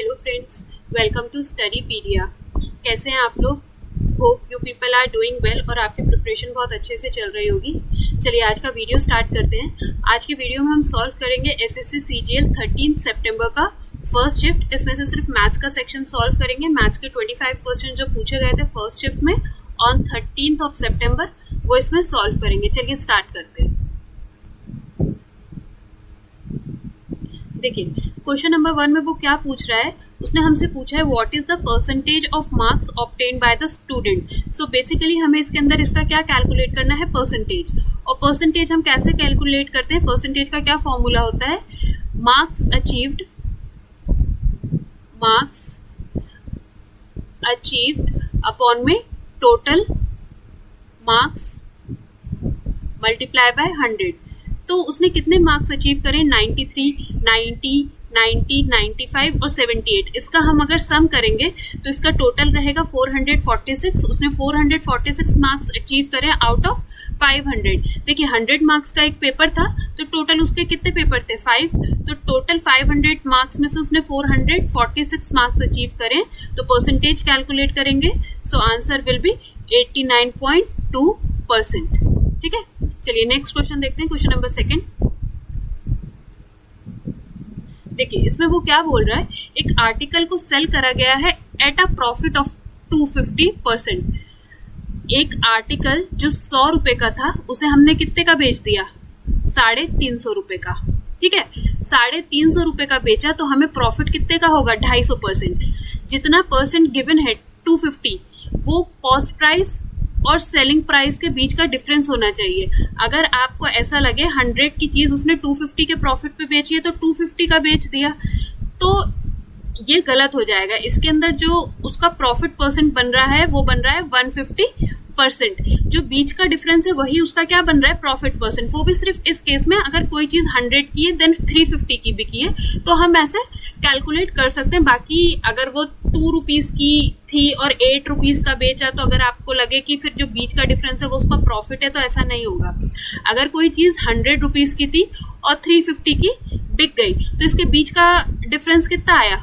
Hello friends, welcome to Studypedia. कैसे हैं आप लोग? Hope you people are doing well और आपकी प्रिपरेशन बहुत अच्छे से चल रही होगी। चलिए आज का वीडियो स्टार्ट करते हैं। आज के वीडियो में हम सॉल्व करेंगे एसएससी सीजीएल 13 सितंबर का फर्स्ट शिफ्ट। इसमें से सिर्फ मैथ्स का सेक्शन सॉल्व करेंगे। मैथ्स के 25 क्वेश्चन जो पूछे गए थे फर्स्ट शिफ्ट में ऑन 13 सितंबर, वो इसमें सॉल्व करेंगे। चलिए स्टार्ट करते हैं। देखिए क्वेश्चन नंबर 1 में वो क्या पूछ रहा है, उसने हमसे पूछा है what is the percentage of marks obtain by the student. So basically हमें इसके अंदर इसका क्या कैलकुलेट करना है, परसेंटेज। और परसेंटेज हम कैसे कैलकुलेट करते हैं, परसेंटेज का क्या फॉर्मूला होता है, मार्क्स अचीव्ड अपॉन में टोटल मार्क्स मल्टीप्लाई बाय 100। तो उसने कितने मार्क्स अचीव करें, 93, 90, 90, 95 और 78। इसका हम अगर सम करेंगे तो इसका टोटल रहेगा 446। उसने 446 मार्क्स अचीव करें आउट ऑफ 500। देखिए 100 मार्क्स का एक पेपर था, तो टोटल उसके कितने पेपर थे, 5। तो टोटल 500 मार्क्स में से उसने 446 मार्क्स अचीव करें, तो परसेंटेज कैलकुलेट करेंगे। So answer will be 89.2%। ठीक है, चलिए नेक्स्ट क्वेश्चन देखते हैं। Question number 2। देखिए इसमें वो क्या बोल रहा है, एक आर्टिकल को सेल करा गया है एट अ प्रॉफिट ऑफ 250%। एक आर्टिकल जो 100 रुपए का था उसे हमने कितने का बेच दिया, 350 रुपए का। ठीक है, 350 रुपए का बेचा तो हमें प्रॉफिट कितने का होगा, 250%। जितना परसेंट गिवन है 250, वो कॉस्ट प्राइस और सेलिंग प्राइस के बीच का डिफरेंस होना चाहिए। अगर आपको ऐसा लगे 100 की चीज उसने 250 के प्रॉफिट पे बेची है तो 250 का बेच दिया, तो ये गलत हो जाएगा। इसके अंदर जो उसका प्रॉफिट परसेंट बन रहा है वो बन रहा है 150%। जो बीच का डिफरेंस है वही उसका क्या बन रहा है, प्रॉफिट परसेंट। वो भी सिर्फ इस केस में अगर कोई चीज 100 की है देन 350 की बिकी है, तो हम ऐसे कैलकुलेट कर सकते हैं। बाकी अगर वो 2 रुपीज की थी और 8 रुपीज का बेचा, तो अगर आपको लगे कि फिर जो बीच का डिफरेंस है वो उसका प्रॉफिट है, तो ऐसा नहीं होगा। अगर कोई चीज 100 रुपीज की थी और 350 की बिक गई, तो इसके बीच का डिफरेंस कितना आया,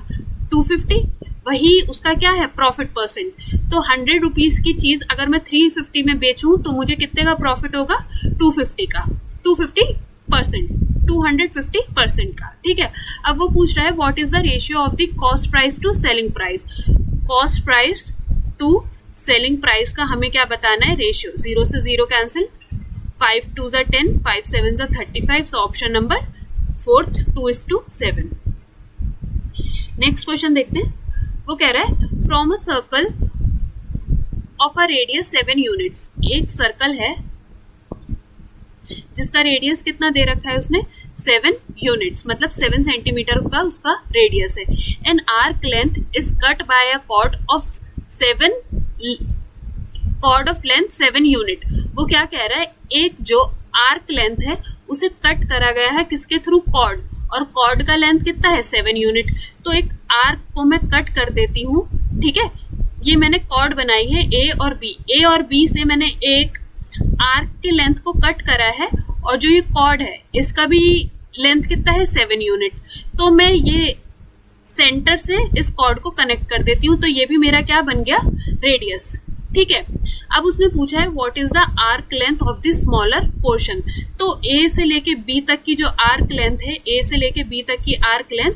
250, वही उसका क्या है, प्रॉफिट परसेंट। तो 100 रुपीज की चीज अगर मैं 350 में बेचूं तो मुझे कितने का प्रॉफिट होगा, 250 का, 250% का। ठीक है, अब वो पूछ रहा है what is the ratio of the cost price to selling price. Cost price to selling price का हमें क्या बताना है, रेशियो। 0 से 0 cancel, 5 2 10, 5 7 35। So option number 4 2:7। Next question देखते हैं। वो कह रहा है from a circle of a radius 7 units. एक सर्कल है जिसका रेडियस कितना दे रखा है उसने, 7 यूनिट्स, मतलब 7 सेंटीमीटर का उसका रेडियस है। An arc length is cut by a cord of length 7 unit. वो क्या कह रहा है, एक जो आर्क लेंथ है उसे कट करा गया है किसके थ्रू, कॉर्ड। और कॉर्ड का लेंथ कितना है, 7 यूनिट। तो एक आर्क को मैं कट कर देती हूँ। ठीक है, ये मैंने कॉर्ड बनाई है ए और बी से मैंने एक आर्क के लेंथ को कट करा है, और जो ये कॉर्ड है इसका भी लेंथ कितना है, 7 यूनिट। तो मैं ये सेंटर से इस कॉर्ड को कनेक्ट कर देती हूँ, तो ये भी मेरा क्या बन गया, रेडियस। ठीक है, अब उसने पूछा है what is the arc length of the smaller portion. तो ए से लेके बी तक की जो आर्क लेंथ है, ए से लेके बी तक की आर्क लेंथ,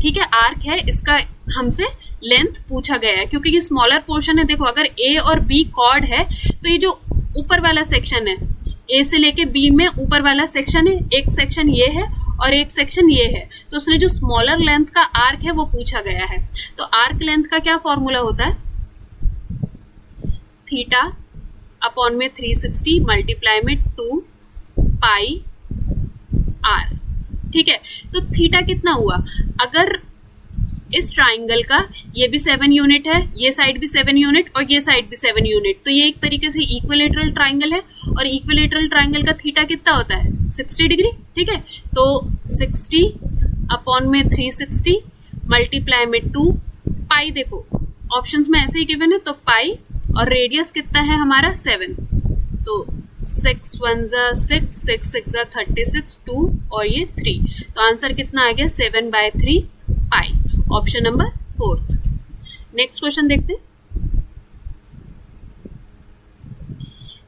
ठीक है, आर्क है, इसका हमसे लेंथ पूछा गया है क्योंकि ये स्मॉलर पोर्शन है। देखो अगर ए और बी कॉर्ड है तो ये जो ऊपर वाला सेक्शन है, ए से लेके बी में ऊपर वाला सेक्शन है, एक सेक्शन ये है और एक सेक्शन ये है। तो उसने जो स्मॉलर लेंथ का आर्क है वो पूछा गया है। तो आर्क लेंथ का क्या फॉर्मूला होता है, थीटा अपॉन में 360 मल्टीप्लाई में 2 पाई आर। ठीक है, तो थीटा कितना हुआ, अगर इस ट्राइंगल का ये भी 7 यूनिट है, ये साइड भी 7 यूनिट और ये साइड भी 7 यूनिट, तो ये एक तरीके से इक्विलेटरल ट्राइंगल है। और इक्विलेटरल ट्राइंगल का थीटा कितना होता है, 60 डिग्री। ठीक है, तो 60 अपॉन में 360 मल्टीप्लाई में 2 पाई। देखो ऑप्शंस में ऐसे ही गिवन है, तो पाई, और रेडियस कितना है हमारा, 7। तो 6 1 6, 6 6 36, 2 और ये 3। तो आंसर कितना आ गया, 7/3 pi. Option number 4। Next question देखते हैं।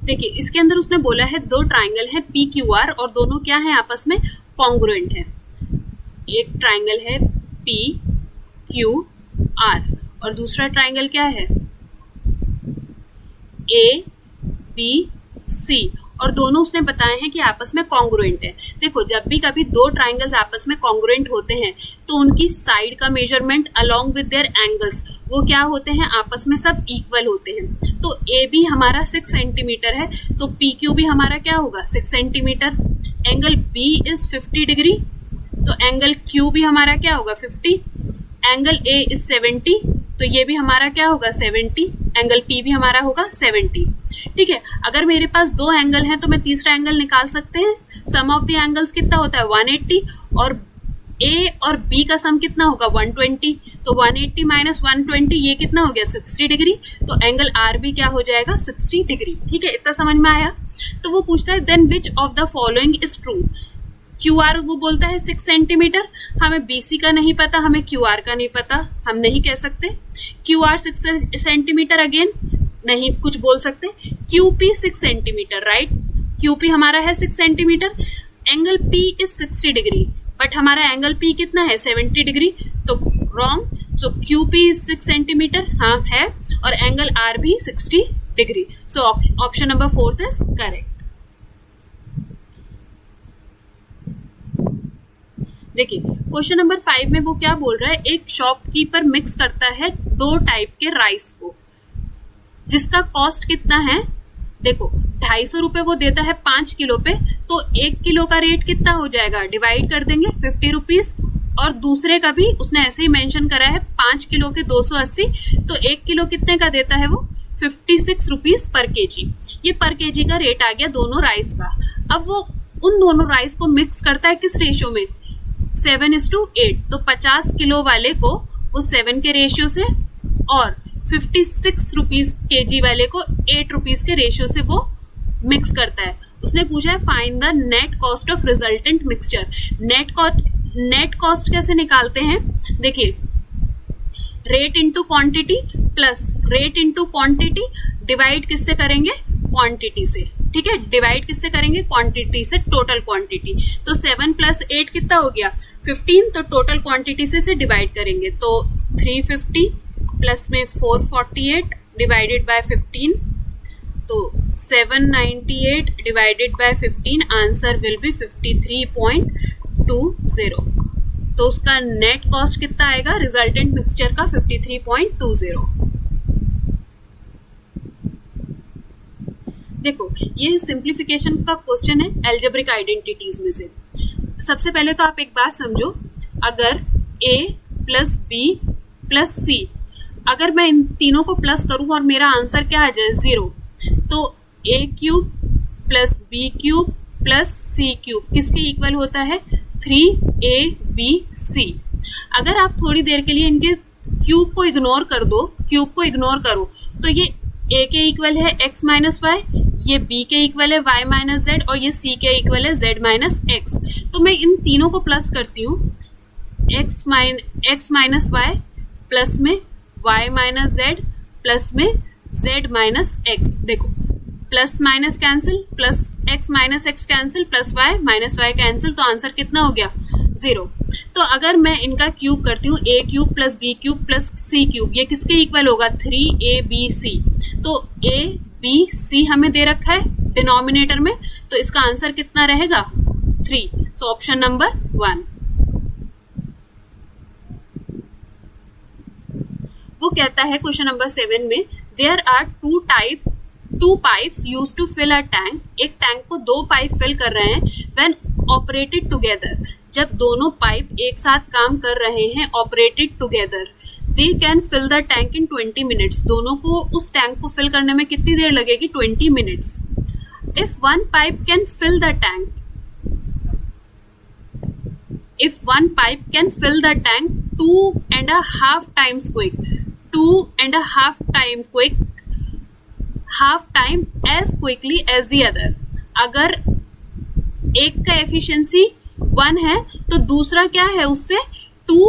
देखिए इसके अंदर उसने बोला है दो ट्राइंगल है पी क्यू आर और दोनों क्या है आपस में कॉन्ग्रुएंट है। एक ट्राइंगल है पी क्यू आर और दूसरा ट्राइंगल क्या है ए बी सी और दोनों उसने बताए हैं कि आपस में कॉन्ग्रुएंट है। देखो जब भी कभी दो ट्राइंगल्स आपस में कॉन्ग्रुएंट होते हैं तो उनकी साइड का measurement along with their angles वो क्या होते हैं आपस में सब इक्वल होते हैं। तो ए बी हमारा 6 सेंटीमीटर है तो पी क्यू भी हमारा क्या होगा 6 centimetre. Angle B is 50 degree तो एंगल क्यू भी हमारा क्या होगा 50। एंगल ए इज 70 तो ये भी हमारा क्या होगा 70। एंगल पी भी हमारा होगा 70। ठीक है, अगर मेरे पास दो एंगल हैं तो मैं तीसरा एंगल निकाल सकते हैं। सम ऑफ द एंगल्स कितना होता है 180 और ए और बी का सम कितना होगा 120 तो 180 माइनस 120 ये कितना हो गया 60 डिग्री तो एंगल आर भी क्या हो जाएगा 60 डिग्री। ठीक है, इतना समझ में आया। तो वो पूछता है then which of the following is true. Q R वो बोलता है 6 सेंटीमीटर, हमें बीसी का नहीं पता, हमें क्यू आर का नहीं पता, हम नहीं कह सकते। क्यू आर 6 सेंटीमीटर अगेन नहीं कुछ बोल सकते। क्यूपी 6 सेंटीमीटर राइट, क्यूपी हमारा है 6 centimetre. Angle P is 60 degree but हमारा एंगल पी कितना है 70 डिग्री तो wrong. So QP is 6 centimetre हाँ है और एंगल आर भी 60 degree. So option number 4 is correct. देखिए क्वेश्चन नंबर 5 में वो क्या बोल रहा है एक शॉपकीपर मिक्स करता है दो टाइप के राइस को जिसका कॉस्ट कितना है। देखो 250 रुपए वो देता है 5 किलो पे तो 1 किलो का रेट कितना हो जाएगा डिवाइड कर देंगे 50 रुपीज और दूसरे का भी उसने ऐसे ही मेंशन करा है 5 किलो के 280 तो 1 किलो कितने का देता है वो 56 रुपीज पर केजी। ये पर केजी का रेट आ गया दोनों राइस का। अब वो उन दोनों राइस को मिक्स करता है किस रेशियो में 7:8 तो 50 किलो वाले को वो 7 के रेशियो से और 56 रुपीज केजी वाले को 8 रुपीज के रेशियो से वो मिक्स करता है। उसने पूछा है find the net cost of resultant mixture. Net cost कैसे निकालते हैं देखिए rate into quantity plus rate into quantity divide किससे करेंगे क्वांटिटी से। ठीक है, डिवाइड किससे करेंगे क्वांटिटी से टोटल क्वांटिटी। तो 7 + 8 कितना हो गया 15 तो टोटल क्वांटिटी से डिवाइड करेंगे तो 350 प्लस में 448 डिवाइडेड बाय 15 तो 798 divided by 15 answer will be 53.20। तो उसका नेट कॉस्ट कितना आएगा रिजल्टेंट मिक्सचर का 53.20। देखो ये सिंप्लीफिकेशन का क्वेश्चन है एल्जेब्रिक आइडेंटिटीज में से। सबसे पहले तो आप एक बात समझो अगर a प्लस बी प्लस सी अगर मैं इन तीनों को प्लस करूं और मेरा आंसर क्या आ जाए 0 तो a³ plus b³ plus c³ किसके इक्वल होता है 3abc। अगर आप थोड़ी देर के लिए इनके क्यूब को इग्नोर कर दो करो तो ये a के इक्वल है x माइनस वाई, ये b के इक्वल है y माइनस जेड और ये c के इक्वल है z माइनस एक्स। तो मैं इन तीनों को प्लस करती हूँ x माइनस वाई प्लस में y माइनस जेड प्लस में z माइनस एक्स। देखो plus minus cancel plus x minus X cancel plus y minus Y cancel तो आंसर कितना हो गया 0। तो अगर मैं इनका क्यूब करती हूँ a³ plus b³ plus c³ ये किसके इक्वल होगा 3abc। तो abc हमें दे रखा है डिनोमिनेटर में तो इसका आंसर कितना रहेगा 3। So option number 1। वो कहता है क्वेश्चन नंबर 7 में there are two pipes used to fill a tank. एक टैंक को दो पाइप फिल कर रहे हैं व्हेन ऑपरेटेड टुगेदर। जब दोनों पाइप एक साथ काम कर रहे हैं operated together they can fill the tank in 20 minutes. दोनों को उस टैंक को फिल करने में कितनी देर लगेगी 20 minutes. If one pipe can fill the tank 2.5 times quick, 2.5 time quick, half time as quickly as the other। अगर एक का एफिशिएंसी 1 है तो दूसरा क्या है उससे 2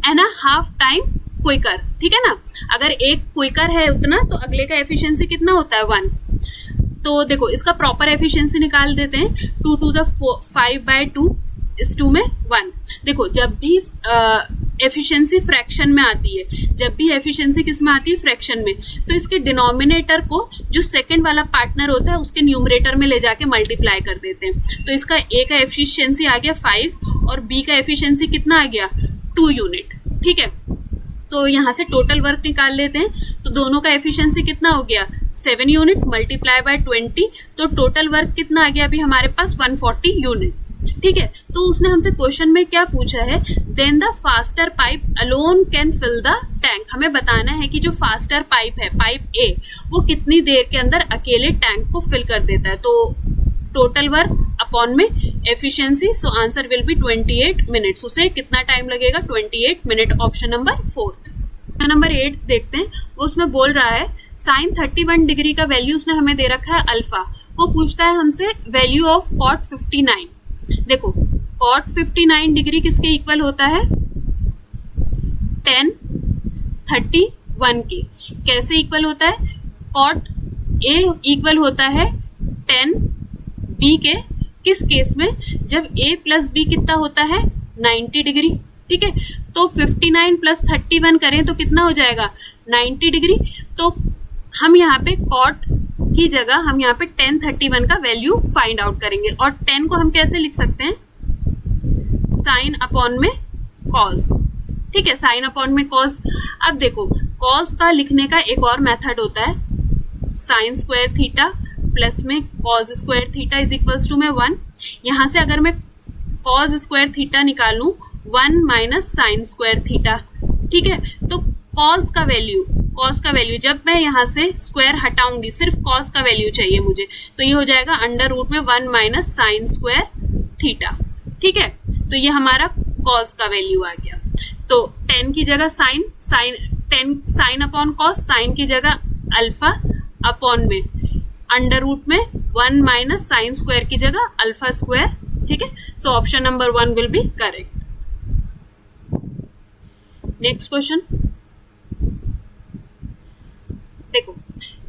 and a half time quicker, ठीक है ना। अगर एक क्विकर है उतना तो अगले का एफिशिएंसी कितना होता है 1। तो देखो इसका प्रॉपर एफिशिएंसी निकाल देते हैं, 2 to the 5/2 इस 2 में 1। देखो जब भी एफिशिएंसी फ्रैक्शन में आती है, जब भी एफिशिएंसी किस में आती है, फ्रैक्शन में, तो इसके डिनोमिनेटर को जो सेकंड वाला पार्टनर होता है उसके न्यूमरेटर में ले जाके मल्टीप्लाई कर देते हैं। तो इसका ए का एफिशिएंसी आ गया 5 और बी का एफिशिएंसी कितना आ गया 2 यूनिट, ठीक है। तो यहाँ से टोटल वर्क निकाल लेते हैं, तो दोनों का एफिशिएंसी कितना हो गया 7 यूनिट मल्टीप्लाई बाय 20, तो टोटल वर्क कितना आ गया अभी हमारे पास 140 यूनिट, ठीक है। तो उसने हमसे क्वेश्चन में क्या पूछा है, then the faster pipe alone can fill the tank. हमें बताना है कि जो फास्टर पाइप है, पाइप ए, वो कितनी देर के अंदर अकेले टैंक को फिल कर देता है। तो टोटल वर्क अपॉन में efficiency, so answer will be 28 minutes. उसे कितना टाइम लगेगा 28 मिनट, ऑप्शन नंबर 4। नंबर 8 देखते हैं, वो उसमें बोल रहा है साइन 31 डिग्री का वैल्यू उसने हमें दे रखा है अल्फा। वो पूछता है हमसे वैल्यू ऑफ कॉट 59। देखो कॉट 59 डिग्री किसके इक्वल होता है, tan 31 के। कैसे इक्वल होता है, कॉट ए इक्वल होता है tan बी के, किस केस में, जब a प्लस बी कितना होता है 90 डिग्री, ठीक है। तो 59 प्लस 31 करें तो कितना हो जाएगा 90 डिग्री। तो हम यहाँ पे कॉट की जगह हम यहाँ पे tan 31 का वैल्यू फाइंड आउट करेंगे, और tan को हम कैसे लिख सकते हैं, साइन अपॉन में कॉस, ठीक है, साइन अपॉन में कॉस। अब देखो कॉस का लिखने का एक और मेथड होता है, साइन स्क्वायर थीटा प्लस में cos square theta is equals to में 1। यहां से अगर मैं कॉस स्क्वायर थीटा निकालूं 1 माइनस साइन स्क्वायर थीटा, ठीक है। तो कॉस का वैल्यू जब मैं यहाँ से स्क्वायर हटाऊंगी, सिर्फ कॉस का वैल्यू चाहिए मुझे, तो ये हो जाएगा अंडर रूट में 1 माइनस साइन स्क्वायर थीटा, ठीक है। तो ये हमारा कॉस का वैल्यू आ गया। तो tan की जगह साइन अपॉन कॉस, साइन की जगह अल्फा अपॉन में अंडर रूट में 1 माइनस साइन स्क्वायर की जगह अल्फा स्क्वायर, ठीक है। So option number 1 will be correct. Next question देखो,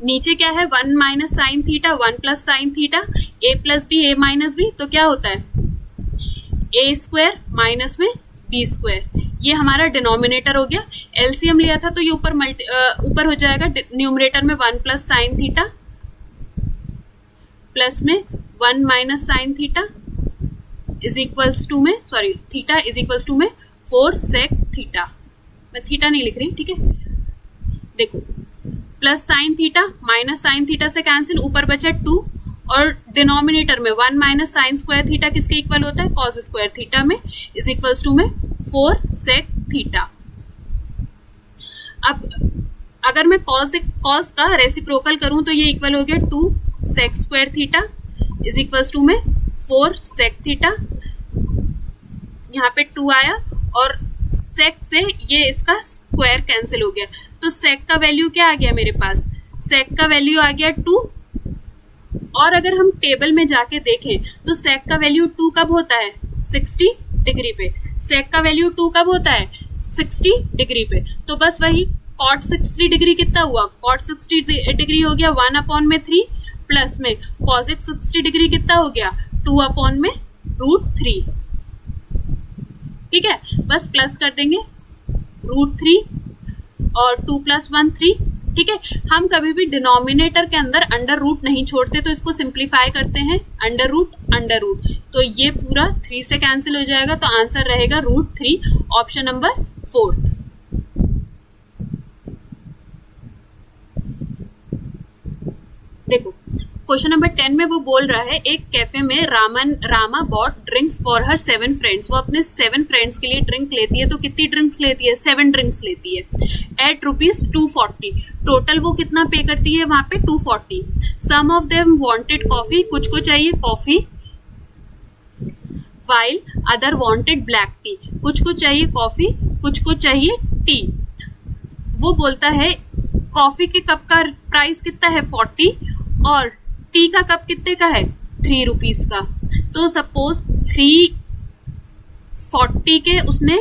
नीचे क्या है 1 minus sine theta 1 plus sine theta, A plus B A minus B, तो क्या होता है ए स्क्वायर माइनस में बी स्क्वायर। ये हमारा डिनोमिनेटर हो गया। एलसीएम लिया था तो ये ऊपर हो जाएगा, न्यूमरेटर में 1 प्लस साइन थीटा प्लस में 1 minus sine theta is equals to में, sorry theta is equals to में 4 सेक थीटा। मैं थीटा नहीं लिख रही, ठीक है। देखो plus sine theta minus sine theta से कैंसिल, ऊपर बचा 2, और डिनोमिनेटर में 1 माइनस साइन स्क्वायर थीटा किसके इक्वल होता है, कॉस स्क्वायर थीटा में, इज इक्वल्स टू में 4 सेक थीटा। अब अगर मैं कॉस का रेसिप्रोकल करूं तो ये इक्वल हो गया 2 sec square theta is equals to में 4 सेक थीटा। यहाँ पे 2 आया और सेक से ये इसका स्क्वायर कैंसिल हो गया, तो सेक का वैल्यू क्या आ गया मेरे पास, सेक का वैल्यू आ गया 2। और अगर हम टेबल में जाके देखें तो सेक का वैल्यू 2 कब होता है 60 डिग्री पे, सेक का वैल्यू 2 कब होता है 60 डिग्री पे। तो बस वही कॉट 60 डिग्री कितना हुआ, कॉट 60 डिग्री हो गया 1 अपॉन में 3, प्लस में कॉसेक 60 डिग्री कितना हो गया 2 अपॉन में √3, ठीक है। बस प्लस कर देंगे √3 और 2 + 1 3, ठीक है। हम कभी भी डिनोमिनेटर के अंदर अंडर रूट नहीं छोड़ते, तो इसको सिंप्लीफाई करते हैं अंडर रूट, तो ये पूरा 3 से कैंसिल हो जाएगा, तो आंसर रहेगा √3, ऑप्शन नंबर 4। देखो क्वेश्चन नंबर 10 में वो बोल रहा है एक कैफे में Rama bought drinks for her 7 friends. वो अपने 7 फ्रेंड्स के लिए ड्रिंक लेती है, तो कितनी ड्रिंक्स लेती है 7 ड्रिंक्स लेती है एट ₹240। टोटल वो कितना पे करती है वहां पे 240। सम ऑफ देम वांटेड कॉफी, कुछ को चाहिए coffee, while other wanted black T, कुछ को चाहिए कॉफी कुछ को चाहिए टी। वो बोलता है कॉफी के कप का प्राइस कितना है 40 और टी का कप कितने का है 3 रुपीज का। तो सपोज 340 के उसने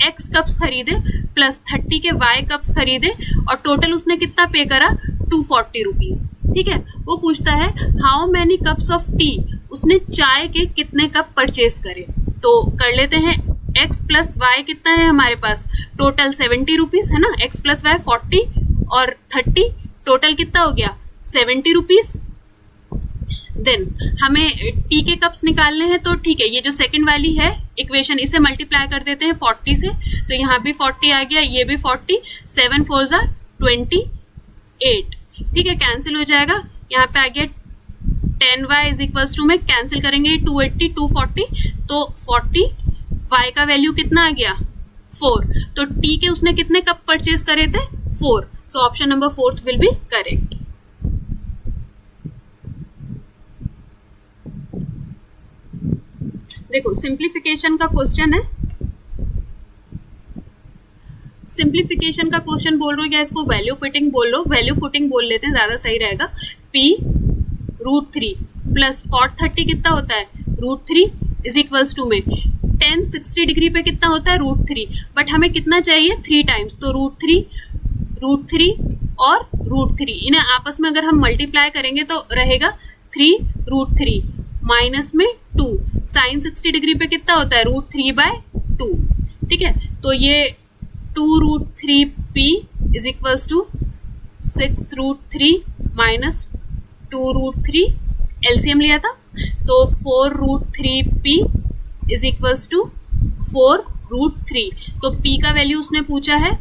x कप्स खरीदे प्लस 30 के y कप्स खरीदे और टोटल उसने कितना पे करा 240 रुपीज। ठीक है, वो पूछता है how many cups of T, उसने चाय के कितने कप परचेज करे। तो कर लेते हैं x प्लस वाई कितना है हमारे पास, टोटल 70 रुपीज है ना, x प्लस वाई 40 और 30, टोटल कितना हो गया 70 रुपीज। देन हमें टी के कप्स निकालने हैं, तो ठीक है ये जो सेकंड वाली है इक्वेशन इसे मल्टीप्लाई कर देते हैं 40 से, तो यहाँ भी 40 आ गया, ये भी 40, 7 4 ज़ा 28। ठीक है, कैंसिल हो जाएगा, यहाँ पे आ गया 10y इज इक्वल्स टू में कैंसिल करेंगे 280 240, तो 40 y का वैल्यू कितना आ गया 4, तो t के उसने कितने कप परचेज करे थे 4, सो option number 4 will be correct. देखो सिंप्लीफिकेशन का क्वेश्चन है, सिंप्लीफिकेशन का क्वेश्चन बोल रहे हो या इसको वैल्यू पुटिंग बोल लो, वैल्यू पुटिंग बोल लेते हैं ज्यादा सही रहेगा। p √3 प्लस cot 30 कितना होता है √3 इज इक्वल्स टू में tan 60 डिग्री पे कितना होता है √3, बट हमें कितना चाहिए 3 टाइम्स, तो √3 और √3 इन्हें आपस में अगर हम मल्टीप्लाई करेंगे तो रहेगा 3 √3 माइनस में 2, साइन 60 डिग्री पे कितना होता है √3/2। ठीक है, तो ये 2 √3p is equals to 6 √3 minus 2 √3, LCM लिया था तो 4 √3p इज इक्वल्स टू 4 √3, तो p का वैल्यू उसने पूछा है,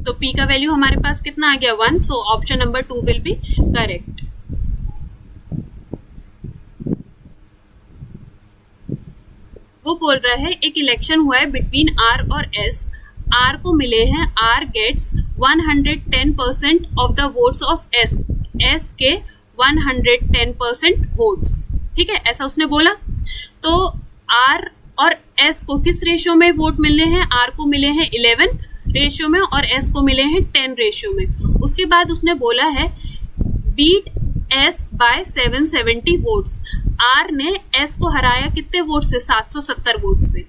तो p का वैल्यू हमारे पास कितना आ गया 1, so option number 2 will be correct. वो बोल रहा है एक इलेक्शन हुआ है बिटवीन R और S, R को मिले हैं, R gets 110% of the votes of S, S के 110% वोट्स। ठीक है, ऐसा उसने बोला, तो R और S को किस रेशियो में वोट मिले हैं, R को मिले हैं 11 रेशियो में और S को मिले हैं 10 रेशियो में। उसके बाद उसने बोला है beat S by 770 votes, R ने S को हराया कितने वोट से 770 वोट से,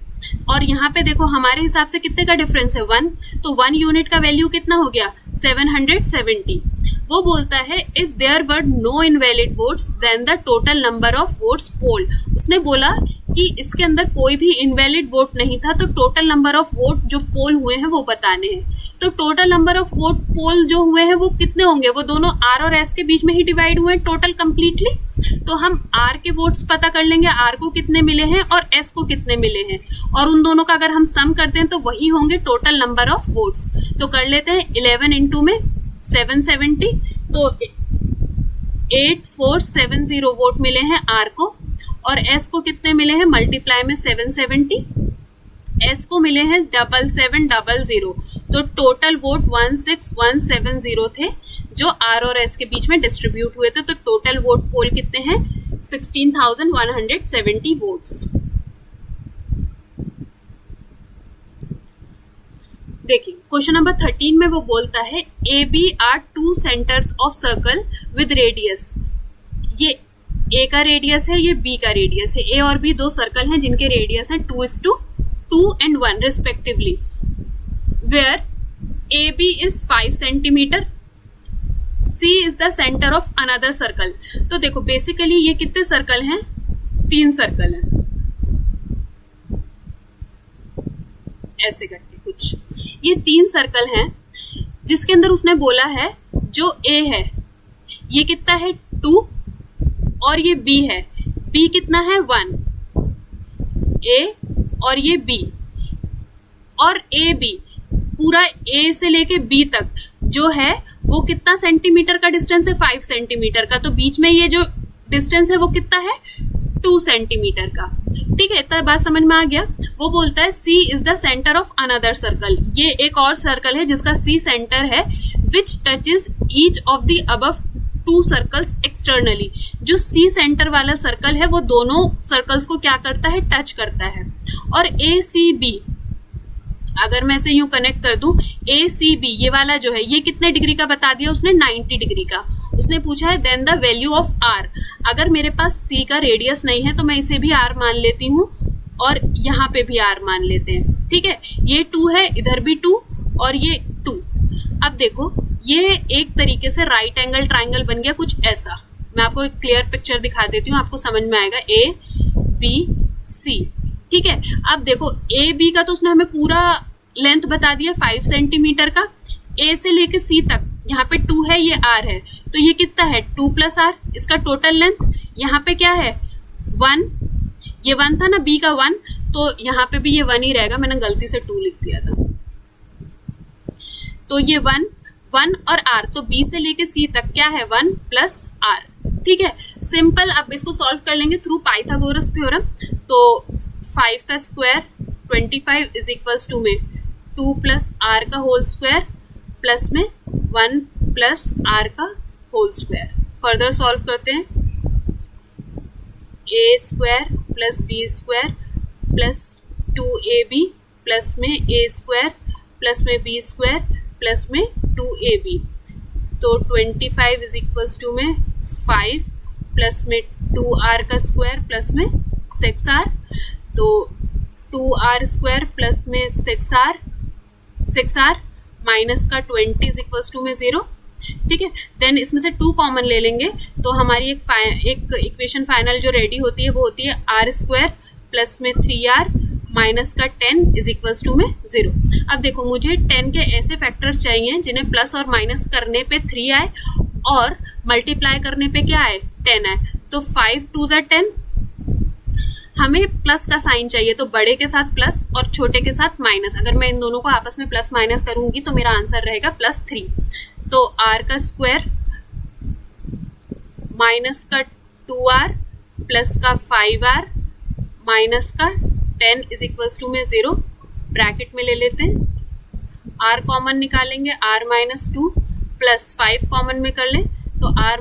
और यहाँ पे देखो हमारे हिसाब से कितने का डिफरेंस है 1, तो 1 यूनिट का वैल्यू कितना हो गया 770। वो बोलता है if there were no invalid votes then the total number of votes poll, उसने बोला कि इसके अंदर कोई भी इनवैलिड वोट नहीं था, तो टोटल नंबर ऑफ वोट जो पोल हुए हैं वो बताने हैं। तो टोटल नंबर ऑफ वोट पोल जो हुए हैं वो कितने होंगे, वो दोनों R और S के बीच में ही डिवाइड हुए हैं टोटल कंप्लीटली, तो हम R के वोट्स पता कर लेंगे, R को कितने मिले हैं और S को कितने मिले हैं, और उन दोनों का अगर हम सम करते हैं तो वही होंगे टोटल नंबर ऑफ वोट्स। तो कर लेते हैं 11 इंटू में 770, तो 8470 वोट मिले हैं R को, और S को कितने मिले हैं मल्टीप्लाई में 770, S को मिले हैं 7700, तो टोटल वोट 16170 थे जो R और S के बीच में डिस्ट्रीब्यूट हुए थे, तो टोटल वोट पोल कितने हैं 16,170 वोट्स। देखिए क्वेश्चन नंबर 13 में वो बोलता है A B are two centres of circle with radius, ये ए का रेडियस है, ये बी का रेडियस है, ए और बी दो सर्कल हैं जिनके रेडियस है 2:2 and 1 respectively, where AB is 5 centimeter, C is the center of another circle। तो देखो बेसिकली ये कितने सर्कल हैं, 3 सर्कल हैं, ऐसे करके कुछ, ये 3 सर्कल हैं जिसके अंदर उसने बोला है जो A है ये कितना है 2 और ये B है, B कितना है 1, A और ये B, और ए बी पूरा ए से लेके बी तक जो है वो कितना सेंटीमीटर का डिस्टेंस है 5 सेंटीमीटर का, तो बीच में ये जो डिस्टेंस है वो कितना है 2 सेंटीमीटर का। ठीक है, इतना बात समझ में आ गया। वो बोलता है C is the centre of another circle, ये एक और सर्कल है जिसका सी सेंटर है, which touches each of the above 2 circles externally, जो सी सेंटर वाला सर्कल है वो दोनों सर्कल्स को क्या करता है टच करता है। और ए सी बी अगर मैं इसे यूं कनेक्ट कर दूं, ए सी बी ये वाला जो है ये कितने डिग्री का बता दिया उसने 90 डिग्री का। उसने पूछा है then the value of R, अगर मेरे पास सी का रेडियस नहीं है तो मैं इसे भी आर मान लेती हूँ और यहाँ पे भी आर मान लेते हैं। ठीक है, ये 2 है, इधर भी 2 और ये 2। अब देखो ये एक तरीके से राइट एंगल ट्राइंगल बन गया कुछ ऐसा। मैं आपको एक क्लियर पिक्चर दिखा देती हूँ, आपको समझ में आएगा। ए बी सी, ठीक है। अब देखो ए बी का तो उसने हमें पूरा लेंथ बता दिया 5 सेंटीमीटर का। ए से लेके सी तक यहाँ पे 2 है, ये r है, तो ये कितना है 2 + r, इसका टोटल लेंथ। यहाँ पे क्या है 1, ये 1 था ना, b का 1, तो यहाँ पे भी ये 1 ही रहेगा, मैंने गलती से 2 लिख दिया था। तो ये 1 और r, तो b से लेके c तक क्या है 1 + r, ठीक है। सिंपल, अब इसको सॉल्व कर लेंगे थ्रू पाइथागोरस थ्योरम। तो 5 का स्क्वायर 25 इज इक्वल्स टू में 2 + r का होल स्क्वायर प्लस में 1 + r का होल स्क्वायर। फर्दर सॉल्व करते हैं, a² + b² plus 2ab plus में a² प्लस में b² प्लस में 2ab। तो 25 इज इक्वल्स टू में 5 प्लस में 2r का स्क्वायर प्लस में 6r, तो 2r² प्लस में 6r माइनस का 20 इज इक्वल्स टू में 0, ठीक है। देन इसमें से 2 कॉमन ले लेंगे, तो हमारी एक इक्वेशन फाइनल जो रेडी होती है वो होती है r² प्लस में 3r माइनस का 10 इज इक्वल्स टू में 0। अब देखो मुझे 10 के ऐसे फैक्टर्स चाहिए जिन्हें प्लस और माइनस करने पे 3 आए और मल्टीप्लाई करने पे क्या आए 10 आए। तो 5 2 = 10, हमें प्लस का साइन चाहिए, तो बड़े के साथ प्लस और छोटे के साथ माइनस। अगर मैं इन दोनों को आपस में प्लस माइनस करूंगी तो मेरा आंसर रहेगा +3। तो r का स्क्वायर माइनस का 2r प्लस का 5r माइनस का 10 इज इक्वल्स टू में 0, ब्रैकेट में ले लेते हैं। r कॉमन निकालेंगे, r - 2 प्लस 5 कॉमन में कर लें तो r -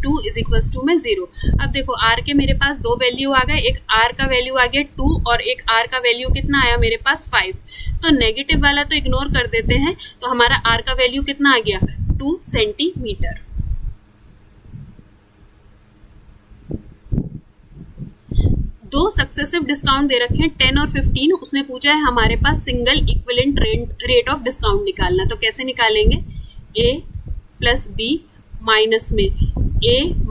2 इज इक्वल्स टू में 0। अब देखो r के मेरे पास 2 वैल्यू आ गए, एक r का वैल्यू आ गया 2 और एक r का वैल्यू कितना आया मेरे पास 5। तो नेगेटिव वाला तो इग्नोर कर देते हैं, तो हमारा r का वैल्यू कितना आ गया 2 सेंटीमीटर। दो सक्सेसिव डिस्काउंट दे रखे हैं 10 और 15। उसने पूछा है हमारे पास single equivalent rate of discount निकालना, तो कैसे निकालेंगे, a + b माइनस में a ×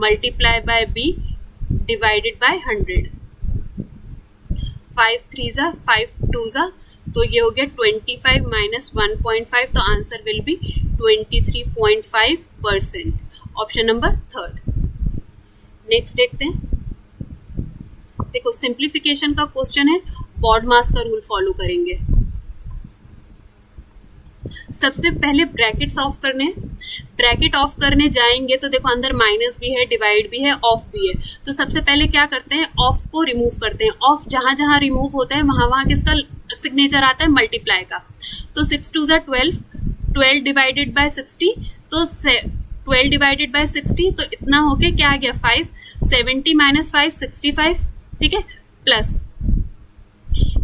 b डिवाइडेड बाय 100। 5 3 = 5 2 = तो ये हो गया 25 - 1.5, तो answer will be 23.5%। Option number 3। Next देखते हैं, देखो सिंप्लीफिकेशन का क्वेश्चन है, बॉडमास का रूल फॉलो करेंगे। सबसे पहले ब्रैकेट्स ऑफ करने हैं। ब्रैकेट ऑफ करने जाएंगे तो देखो अंदर माइनस भी है, डिवाइड भी है, ऑफ भी है। तो सबसे पहले क्या करते हैं, ऑफ को रिमूव करते हैं। ऑफ जहां जहां रिमूव होता है वहां वहां किसका सिग्नेचर आता है, मल्टीप्लाई का। तो 6 2 = 12, 12 डिवाइडेड बाय 60, तो 12 डिवाइडेड बाय 60, तो इतना हो गया क्या आ गया 5, 70 - 5 65, ठीक है। प्लस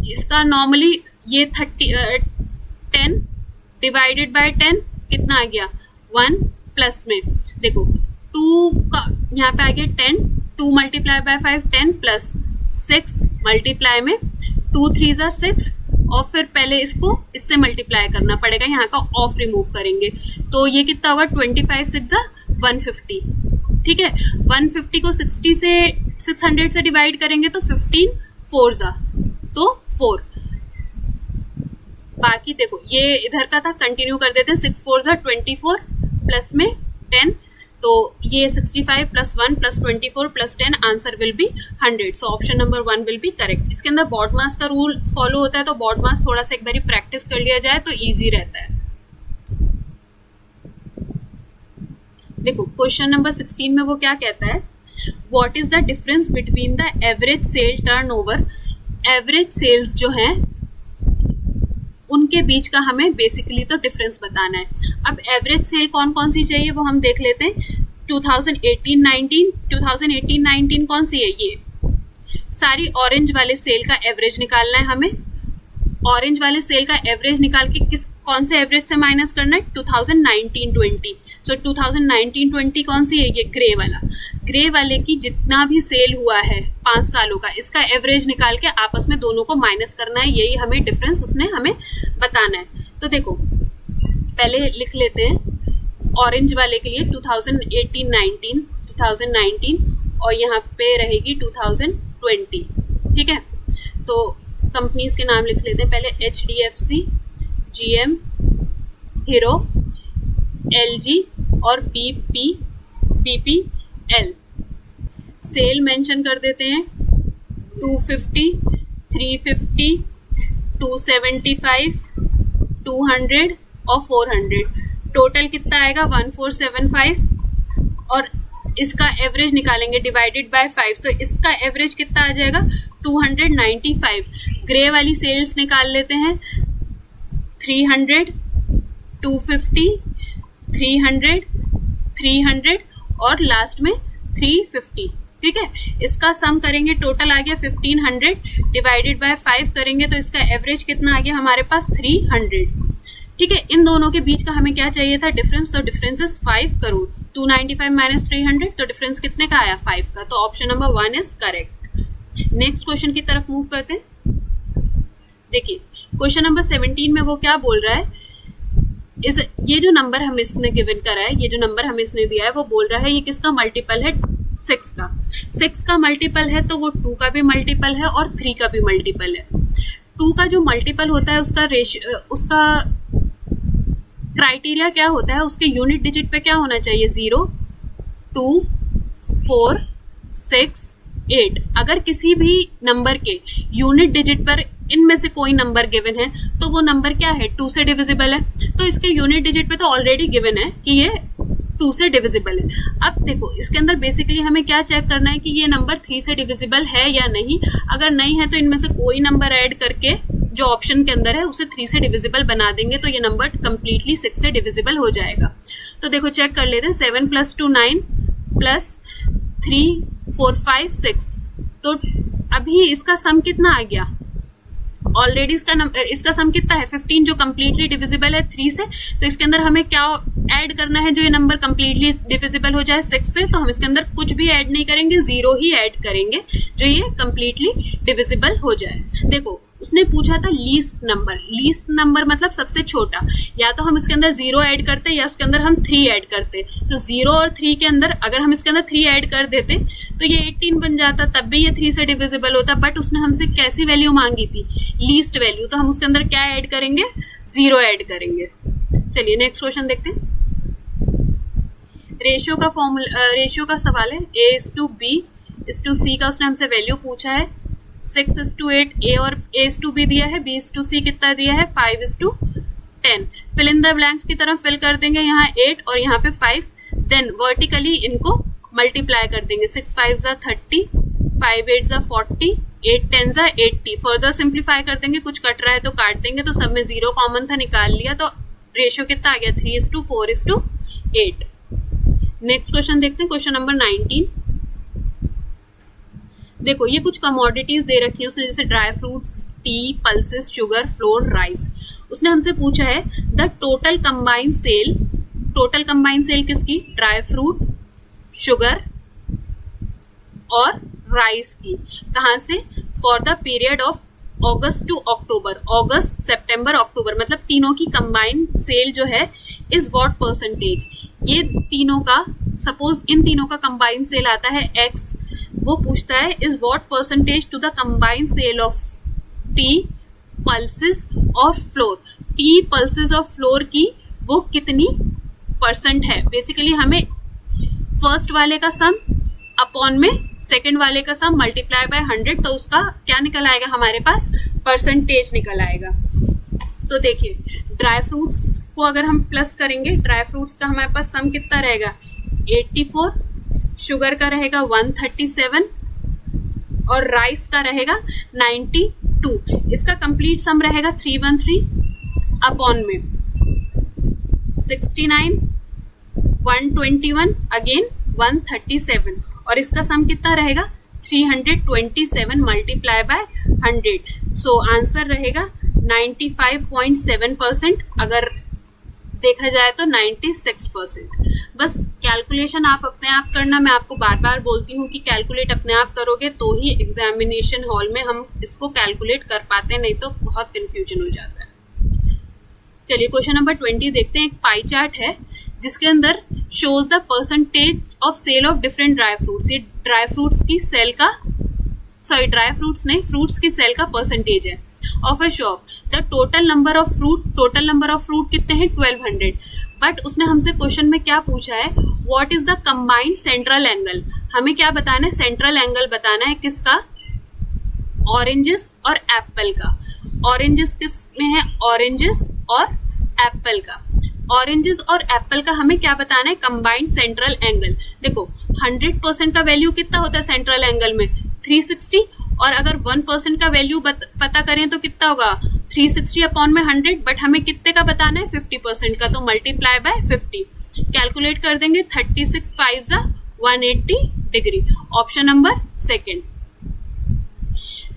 इसका नॉर्मली ये 10 डिवाइडेड बाय 10 कितना आ गया 1, प्लस में देखो 2 का यहाँ पे आ गया 10, 2 × बाय 5 10 प्लस 6 मल्टीप्लाई में 2 3 = 6, और फिर पहले इसको इससे मल्टीप्लाई करना पड़ेगा, यहाँ का ऑफ रिमूव करेंगे। तो ये कितना होगा 25 6 = 150, ठीक है। 150 को 600 से डिवाइड करेंगे तो 15 4 = तो 4। बाकी देखो ये इधर का था, कंटिन्यू कर देते हैं। 6 4 = 24 प्लस में 10, तो ये 65 + 1 + 24 + 10, answer will be 100। So option number 1 will be correct. इसके अंदर बॉडमास का रूल फॉलो होता है, तो बॉडमास थोड़ा सा एक बार प्रैक्टिस कर लिया जाए तो ईजी रहता है। देखो क्वेश्चन नंबर 16 में वो क्या कहता है, what is the difference between the average sale turnover. Average sales जो हैं उनके बीच का हमें बेसिकली तो डिफरेंस बताना है। अब एवरेज सेल कौन कौन सी चाहिए वो हम देख लेते हैं। 2018-19 कौन सी है, ये सारी ऑरेंज वाले सेल का एवरेज निकालना है हमें। ऑरेंज वाले सेल का एवरेज निकाल के कौन से एवरेज से माइनस करना है, 2019-20। सो 2019-20 कौन सी है, ये ग्रे वाला। ग्रे वाले की जितना भी सेल हुआ है 5 सालों का, इसका एवरेज निकाल के आपस में दोनों को माइनस करना है, यही हमें डिफरेंस उसने हमें बताना है। तो देखो पहले लिख लेते हैं ऑरेंज वाले के लिए 2018-19 और यहाँ पे रहेगी 2020, ठीक है। तो कंपनीज के नाम लिख लेते हैं पहले, HDFC, GM, हीरो, LG और BPL। सेल मेंशन कर देते हैं 250, 350, 275, 200 और 400। टोटल कितना आएगा 1475 और इसका एवरेज निकालेंगे डिवाइडेड बाय 5, तो इसका एवरेज कितना आ जाएगा 295। ग्रे वाली सेल्स निकाल लेते हैं 300, 250, 300, 300 और लास्ट में 350, ठीक है। इसका सम करेंगे, टोटल आ गया 1500 डिवाइडेड बाय 5 करेंगे तो इसका एवरेज कितना आ गया हमारे पास 300, ठीक है। इन दोनों के बीच का हमें क्या चाहिए था, डिफरेंस। तो डिफरेंस इज 5 करोड़। 295 माइनस 300, तो डिफरेंस कितने का आया 5 का। तो option number 1 is correct. Next question की तरफ मूव करते हैं। देखिए क्वेश्चन नंबर 17 में वो क्या बोल रहा है, ये जो नंबर हमें इसने गिवन करा है, ये जो नंबर हमें इसने दिया है, वो बोल रहा है ये किसका मल्टीपल है, 6 का। 6 का मल्टीपल है तो वो 2 का भी मल्टीपल है और 3 का भी मल्टीपल है। 2 का जो मल्टीपल होता है उसका क्राइटेरिया क्या होता है, उसके यूनिट डिजिट पे क्या होना चाहिए, 0, 2, 4, 6, 8। अगर किसी भी नंबर के यूनिट डिजिट पर इनमें से कोई नंबर गिवन है तो वो नंबर क्या है, 2 से डिविजिबल है। तो इसके यूनिट डिजिट पे तो ऑलरेडी गिवन है कि ये 2 से डिविजिबल है। अब देखो इसके अंदर बेसिकली हमें क्या चेक करना है कि ये नंबर 3 से डिविजिबल है या नहीं। अगर नहीं है तो इनमें से कोई नंबर ऐड करके जो ऑप्शन के अंदर है उसे 3 से डिविजिबल बना देंगे तो ये नंबर कंप्लीटली 6 से डिविजिबल हो जाएगा। तो देखो चेक कर लेते हैं, 7 + 2 9 + 3 4 5 6। तो अभी इसका सम कितना आ गया, ऑलरेडी इसका सम कितना है 15, जो कंप्लीटली डिविजिबल है 3 से। तो इसके अंदर हमें क्या ऐड करना है जो ये नंबर कंप्लीटली डिविजिबल हो जाए 6 से। तो हम इसके अंदर कुछ भी ऐड नहीं करेंगे, 0 ही ऐड करेंगे जो ये कंप्लीटली डिविजिबल हो जाए। देखो उसने पूछा था लीस्ट नंबर मतलब सबसे छोटा। या तो हम इसके अंदर 0 ऐड करते या उसके अंदर हम 3 ऐड करते। तो 0 और 3 के अंदर अगर हम इसके अंदर 3 ऐड कर देते तो ये 18 बन जाता, तब भी ये 3 से डिविजिबल होता। बट उसने हमसे कैसी वैल्यू मांगी थी, लीस्ट वैल्यू। तो हम उसके अंदर क्या ऐड करेंगे, 0 ऐड करेंगे। चलिए नेक्स्ट क्वेश्चन देखते हैं। रेशियो का सवाल है, A:B:C का उसने हमसे वैल्यू पूछा है। 6:8 A और A:B दिया है, B:C कितना दिया है 5:10। फिल इन द ब्लैंक्स की तरफ फिल कर देंगे, यहाँ 8 और यहाँ पे 5। देन वर्टिकली इनको मल्टीप्लाई कर देंगे, 6 5 = 30, 5 8 = 40, 8 10 = 80। फर्दर सिंप्लीफाई कर देंगे, कुछ कट रहा है तो काट देंगे। तो सब में 0 कॉमन था, निकाल लिया। तो रेशियो कितना आ गया 3:4:8। नेक्स्ट क्वेश्चन देखते हैं, क्वेश्चन नंबर 19। देखो ये कुछ कमोडिटीज दे रखी है उसने, जैसे dry fruits, tea, pulses, sugar, flour, rice. उसने हमसे पूछा है द टोटल कंबाइंड सेल किसकी, ड्राई फ्रूट, शुगर और राइस की। कहाँ से, for the period of August to October, अगस्त सितंबर अक्टूबर, मतलब तीनों की कंबाइंड सेल जो है इज व्हाट परसेंटेज। ये तीनों का, सपोज इन तीनों का कंबाइंड सेल आता है X, वो पूछता है is what percentage to the combined sale of tea, pulses और फ्लोर। टी, पल्सेस और फ्लोर की वो कितनी परसेंट है। बेसिकली हमें फर्स्ट वाले का सम अपॉन में सेकंड वाले का सम मल्टीप्लाई बाय 100, तो उसका क्या निकल आएगा हमारे पास, परसेंटेज निकल आएगा। तो देखिए ड्राई फ्रूट्स को अगर हम प्लस करेंगे, ड्राई फ्रूट्स का हमारे पास सम कितना रहेगा 84, शुगर का रहेगा 137 और राइस का रहेगा 92। इसका कंप्लीट सम रहेगा 313 अपॉन में 69, 121 अगेन 137 और इसका सम कितना रहेगा 327 मल्टीप्लाई बाय 100। सो आंसर रहेगा 95.7%, अगर देखा जाए तो 96%। बस कैलकुलेशन आप अपने आप करना, मैं आपको बार बार बोलती हूँ कि कैलकुलेट अपने आप करोगे तो ही एग्जामिनेशन हॉल में हम इसको कैलकुलेट कर पाते हैं, नहीं तो बहुत कंफ्यूजन हो जाता है। चलिए क्वेश्चन नंबर 20 देखते हैं। एक पाई चार्ट है जिसके अंदर shows the percentage of sale of different dry fruits. ये ड्राई फ्रूट्स की सेल का, सॉरी ड्राई फ्रूट्स नहीं, फ्रूट्स की सेल का परसेंटेज है of a shop. The total number of fruit कितने हैं? 1200। बट उसने हमसे क्वेश्चन में क्या पूछा है? What is the combined central angle. हमें क्या बताना है? सेंट्रल एंगल बताना है। किसका? ऑरेंजेस और एप्पल का। ऑरेंजेस किस में है? ऑरेंजेस और एप्पल का। ऑरेंजेस और एप्पल का हमें क्या बताना है? Combined central angle. देखो 100% का वैल्यू कितना होता है सेंट्रल एंगल में? 360। और अगर 1% का वैल्यू पता करें तो कितना होगा? 360 अपॉन में 100। बट हमें कितने का बताना है? 50% का, तो मल्टीप्लाई बाय 50। कैलकुलेट कर देंगे। 36 5 180 degree. Option number second.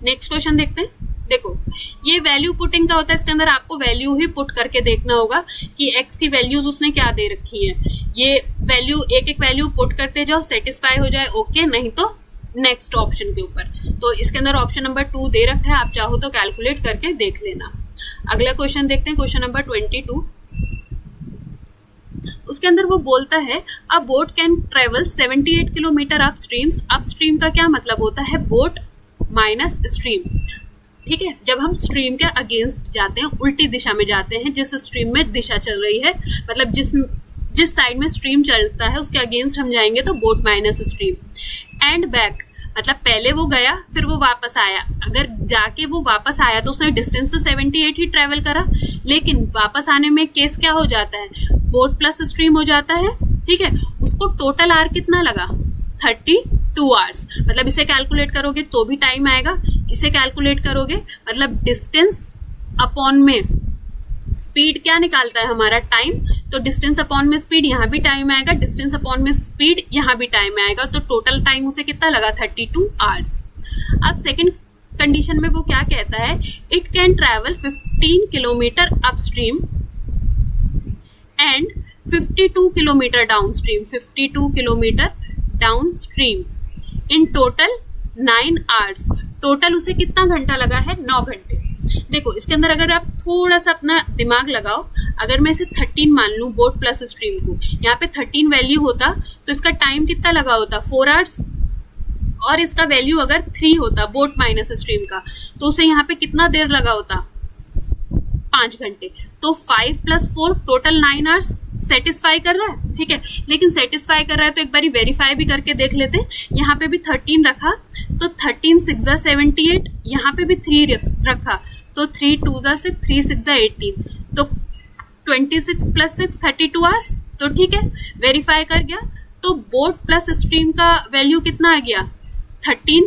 Next question देखते हैं। देखो ये वैल्यू पुटिंग का होता है, इसके अंदर आपको वैल्यू ही पुट करके देखना होगा कि x की वैल्यूज उसने क्या दे रखी है। ये वैल्यू एक एक वैल्यू पुट करते जाओ, सेटिस्फाई हो जाए ओके, नहीं तो नेक्स्ट ऑप्शन के ऊपर। तो इसके अंदर ऑप्शन नंबर 2 दे रखा है, आप चाहो तो कैलकुलेट करके देख लेना। अगला क्वेश्चन देखते हैं, क्वेश्चन नंबर 22। उसके अंदर वो बोलता है अ boat can travel 78 kilometre अपस्ट्रीम्स। Upstream का क्या मतलब होता है? Boat minus stream. ठीक है, जब हम स्ट्रीम के अगेंस्ट जाते हैं, उल्टी दिशा में जाते हैं, जिस स्ट्रीम में दिशा चल रही है, मतलब जिस साइड में स्ट्रीम चलता है उसके अगेंस्ट हम जाएंगे तो boat minus stream. And back मतलब पहले वो गया फिर वो वापस आया। अगर जाके वो वापस आया तो उसने डिस्टेंस तो 78 ही ट्रेवल करा, लेकिन वापस आने में केस क्या हो जाता है? बोट प्लस स्ट्रीम हो जाता है। ठीक है, उसको टोटल आवर कितना लगा? 32 आवर्स। मतलब इसे कैलकुलेट करोगे तो भी टाइम आएगा, इसे कैलकुलेट करोगे मतलब डिस्टेंस अपॉन में स्पीड क्या निकालता है हमारा? टाइम। तो डिस्टेंस अपॉन में स्पीड, यहाँ भी टाइम आएगा, डिस्टेंस अपॉन में स्पीड, यहाँ भी टाइम आएगा, तो टोटल टाइम उसे कितना लगा? 32 आवर्स। अब सेकंड कंडीशन में वो क्या कहता है? It can travel 15 kilometre upstream and 52 kilometre downstream. 52 kilometre downstream in total 9 hours. Total उसे कितना घंटा लगा है? 9 घंटे। देखो इसके अंदर अगर आप थोड़ा सा अपना दिमाग लगाओ, अगर मैं इसे 13 मान लूं बोट प्लस स्ट्रीम को, यहाँ पे 13 वैल्यू होता तो इसका टाइम कितना लगा होता? 4 आवर्स। और इसका वैल्यू अगर 3 होता बोट माइनस स्ट्रीम का, तो उसे यहाँ पे कितना देर लगा होता? 5 घंटे। तो 5 + 4 टोटल 9 आवर्स। सेटिस्फाई कर रहा है? ठीक है, लेकिन सेटिस्फाई कर रहा है तो एक बारी वेरीफाई भी करके देख लेते हैं। यहाँ पे भी 13 रखा तो 13 6 78, यहाँ पे भी 3 रखा तो 3 2 6 3 6 18, तो 26 + 6 32 आवर्स। तो ठीक है, वेरीफाई कर गया। तो बोट प्लस स्ट्रीम का वैल्यू कितना आ गया? 13,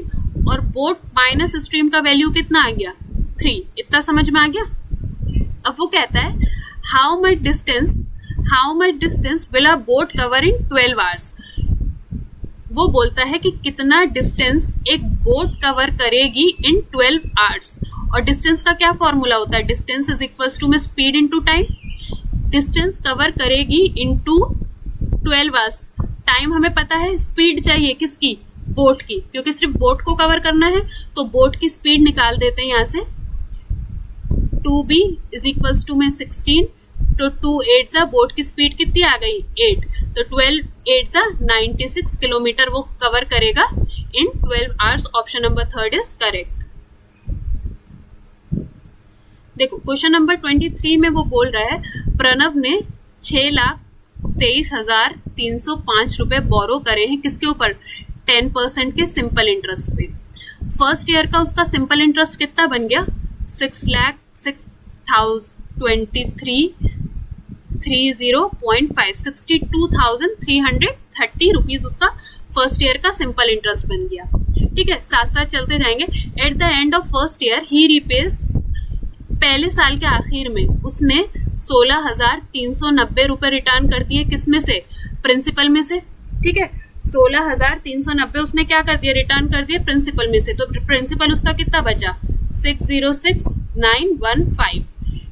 और बोट माइनस स्ट्रीम का वैल्यू कितना आ गया? 3। इतना समझ में आ गया? अब वो कहता है how much distance will a boat cover in 12 hours. वो बोलता है कि कितना डिस्टेंस एक बोट कवर करेगी इन 12 आवर्स। और डिस्टेंस का क्या फॉर्मूला होता है? डिस्टेंस इज इक्वल्स टू में speed into time. Distance cover करेगी इनटू 12 आवर्स। टाइम हमें पता है, स्पीड चाहिए किसकी? बोट की, क्योंकि सिर्फ बोट को कवर करना है तो बोट की स्पीड निकाल देते हैं यहाँ से। 2b इज इक्वल्स टू में 16, तो 2 8 बोट की स्पीड कितनी आ गई? 8। तो 12 8 96 किलोमीटर वो कवर करेगा इन 12 hours. Option number 3 is correct. देखो क्वेश्चन नंबर 23 में वो बोल रहा है प्रणव ने 6,23,305 रुपए बोरो करे हैं। किसके ऊपर? 10% के सिंपल इंटरेस्ट पे। फर्स्ट ईयर का उसका सिंपल इंटरेस्ट कितना बन गया? 6,06,23,30.5 62,330 रुपीज उसका फर्स्ट ईयर का सिंपल इंटरेस्ट बन गया। ठीक है, साथ साथ चलते जाएंगे। At the end of first year ही रिपेज, पहले साल के आखिर में उसने 16,390 रुपए रिटर्न कर दिए। किसमें से? प्रिंसिपल में से। ठीक है, 16,390 उसने क्या कर दिया? रिटर्न कर दिया प्रिंसिपल में से। तो प्रिंसिपल उसका कितना बचा? 606915।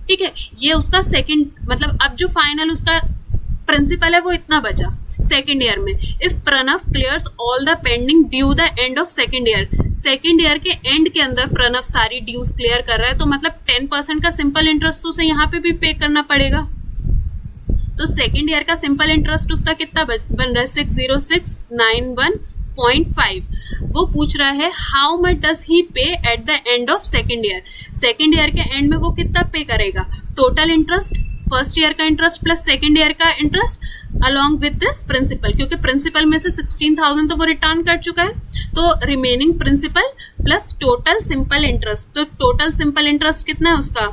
ठीक है, ये उसका सेकंड, मतलब अब जो फाइनल उसका प्रिंसिपल है वो इतना बचा सेकेंड ईयर में। If Pranav clears all the pending due the end of second year, second year के एंड के अंदर प्रणव सारी ड्यूज क्लियर कर रहा है, तो मतलब 10% का सिंपल इंटरेस्ट तो उसे यहाँ पे भी पे करना पड़ेगा। तो सेकेंड ईयर का सिंपल इंटरेस्ट उसका कितना बन रहा है, 60691.5। वो पूछ रहा है हाउ मच डज ही पे eight the end of second year, second year के एंड में वो कितना पे करेगा, टोटल इंटरेस्ट, फर्स्ट ईयर का इंटरेस्ट प्लस सेकेंड ईयर का interest along with this principle, क्योंकि प्रिंसिपल में से 16,000 तो वो रिटर्न कर चुका है, तो remaining principal plus total simple interest. तो टोटल सिंपल इंटरेस्ट कितना है उसका,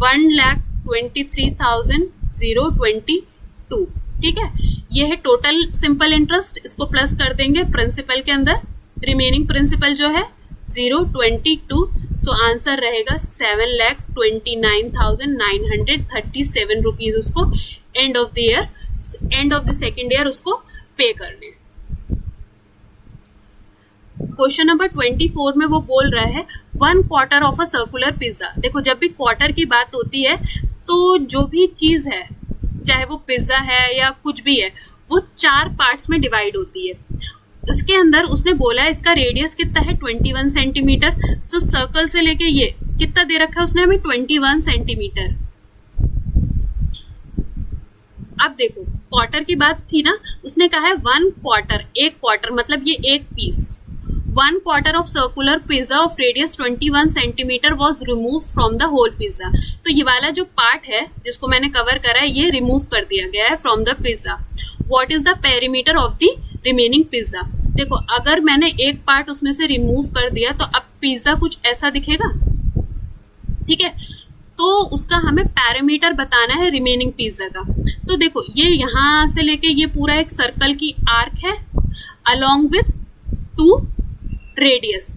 1,23,022। ठीक है, ये है टोटल सिंपल इंटरेस्ट, इसको प्लस कर देंगे प्रिंसिपल के अंदर, रिमेनिंग प्रिंसिपल जो है 022। सो आंसर रहेगा 7,29,937 रुपीज उसको end of the year, end of the second year उसको पे करने। क्वेश्चन नंबर 24 में वो बोल रहा है 1/4 ऑफ अ सर्कुलर पिज्जा। देखो, जब भी क्वार्टर की बात होती है तो जो भी चीज है, चाहे वो पिज्जा है या कुछ भी है, वो 4 पार्ट्स में डिवाइड होती है। इसके अंदर उसने बोला है इसका रेडियस कितना है, 21 सेंटीमीटर। तो सर्कल से लेके ये कितना दे रखा है उसने हमें, 21 सेंटीमीटर। अब देखो, क्वार्टर की बात थी ना, उसने कहा है 1/4, एक क्वार्टर मतलब ये एक piece. 1/4 of circular pizza of radius 21 centimetre was remove from the whole pizza. तो ये वाला जो पार्ट है जिसको मैंने कवर करा है, ये रिमूव कर दिया गया है from the pizza. What is the perimeter of the remaining pizza. देखो, अगर मैंने एक पार्ट उसमें से रिमूव कर दिया तो अब पिज्जा कुछ ऐसा दिखेगा। ठीक है, तो उसका हमें पैरामीटर बताना है रिमेनिंग पिज्जा का। तो देखो, ये यहां से लेके ये पूरा एक सर्कल की आर्क है अलोंग विथ 2 रेडियस।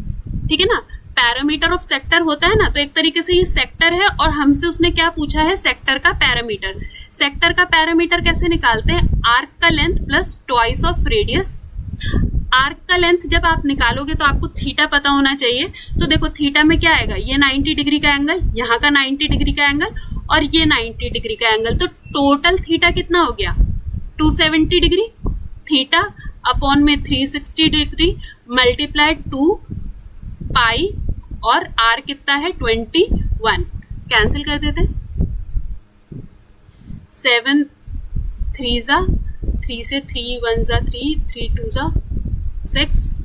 ठीक है ना, पैरामीटर ऑफ सेक्टर होता है ना, तो एक तरीके से ये सेक्टर है और हमसे उसने क्या पूछा है, सेक्टर का पैरामीटर। सेक्टर का पैरामीटर कैसे निकालते हैं, आर्क का length plus twice of radius. Arc का लेंथ जब आप निकालोगे तो आपको थीटा पता होना चाहिए। तो देखो, थीटा में क्या आएगा, ये 90 डिग्री का एंगल, यहाँ का 90 डिग्री का एंगल और ये 90 डिग्री का एंगल। तो टोटल थीटा कितना हो गया, 270 डिग्री। थीटा अपॉन में 360 डिग्री मल्टीप्लाई 2 पाई और आर कितना है 21। कैंसिल कर देते हैं, 7 3 जा 3 से 3 1 जा 3 3 2 जा 6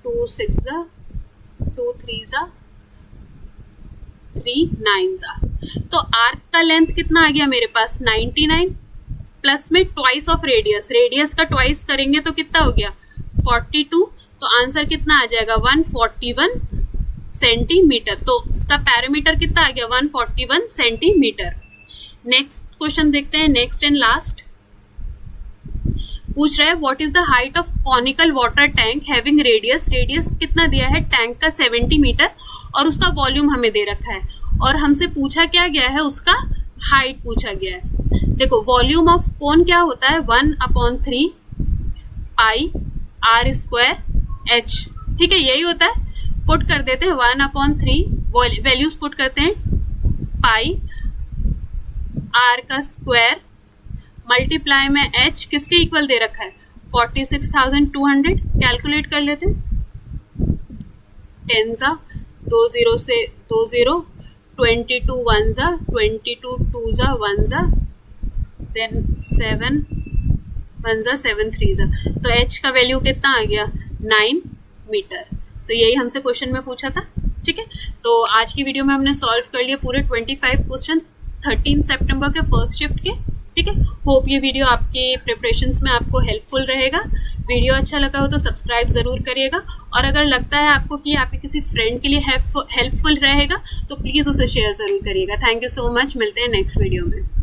2 6 जा 2 3 जा 3 9 जा। तो आर्क का लेंथ कितना आ गया मेरे पास, 99 प्लस में ट्वाइस ऑफ रेडियस, रेडियस का ट्वाइस करेंगे तो कितना हो गया 42। तो आंसर कितना आ जाएगा 141 सेंटीमीटर। तो इसका पैरामीटर कितना आ गया 141 सेंटीमीटर। नेक्स्ट क्वेश्चन देखते हैं, नेक्स्ट एंड लास्ट। पूछ रहा है what is the height of conical water tank having radius, radius कितना दिया है टैंक का 70 मीटर और उसका वॉल्यूम हमें दे रखा है और हमसे पूछा क्या गया है, उसका हाइट पूछा गया है। देखो, वॉल्यूम ऑफ कोन क्या होता है 1/3 पाई आर स्क्वायर एच। ठीक है, यही होता है। पुट कर देते हैं 1/3, वैल्यूज पुट करते हैं, पाई आर का स्क्वायर मल्टीप्लाई में एच किसके इक्वल दे रखा है 46,200। कैलकुलेट कर लेते हैं, 10 जा 2 0 से 2 0, 22 1 जा 22 2 जा 1 जा, देन 7 1 जा 7 3 जा। तो एच का वैल्यू कितना आ गया 9 मीटर। तो यही हमसे क्वेश्चन में पूछा था। ठीक है, तो आज की वीडियो में हमने सॉल्व कर लिया पूरे 25 क्वेश्चन 13 सितंबर के फर्स्ट शिफ्ट के। ठीक है, होप ये वीडियो आपके प्रिपरेशंस में आपको हेल्पफुल रहेगा। वीडियो अच्छा लगा हो तो सब्सक्राइब जरूर करिएगा और अगर लगता है आपको कि आपके किसी फ्रेंड के लिए हेल्पफुल रहेगा तो प्लीज़ उसे शेयर जरूर करिएगा। थैंक यू सो मच, मिलते हैं नेक्स्ट वीडियो में।